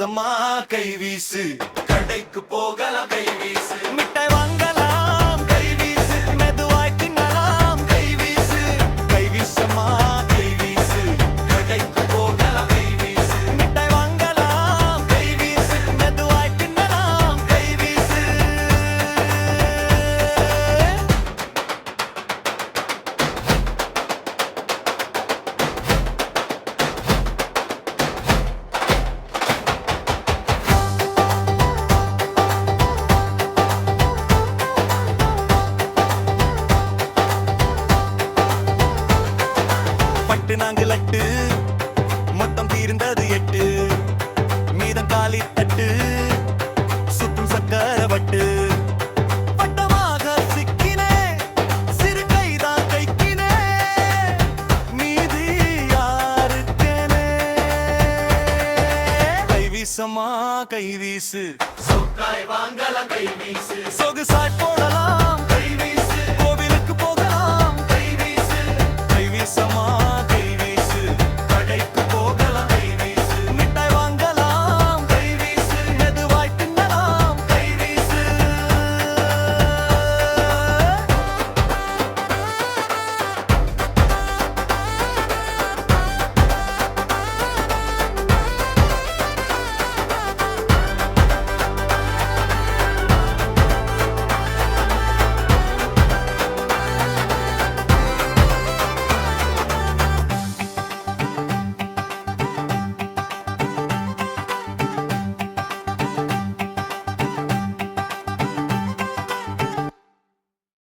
வீசம்மா கை வீசு, கடைக்கு போகலாம் கை வீசு, மிட்டாய் வாங்கலாம் கை வீசு, மெதுவாய் தின்னலாம் கை வீசு, கை வீசம்மா கை வீசு, கடைக்கு போகலாம் கை வீசு, மிட்டாய் வாங்கலாம் கை வீசு, மெதுவாய் தின்னலாம் கை வீசு. பட்டு நாங்கு லட்டு மொத்தம் தீர்ந்தது 8, மீதம் காலி தட்டு சுத்தும் சக்கர வட்டு. பட்டமாக சிக்கினே சிறு கைதான் கைக்கினே, மீதி யாருக்கேனே. கை வீசம்மா கை வீசு, சொக்காய் வாங்கலாம் கை வீசு, சொகுசாய் போடலாம்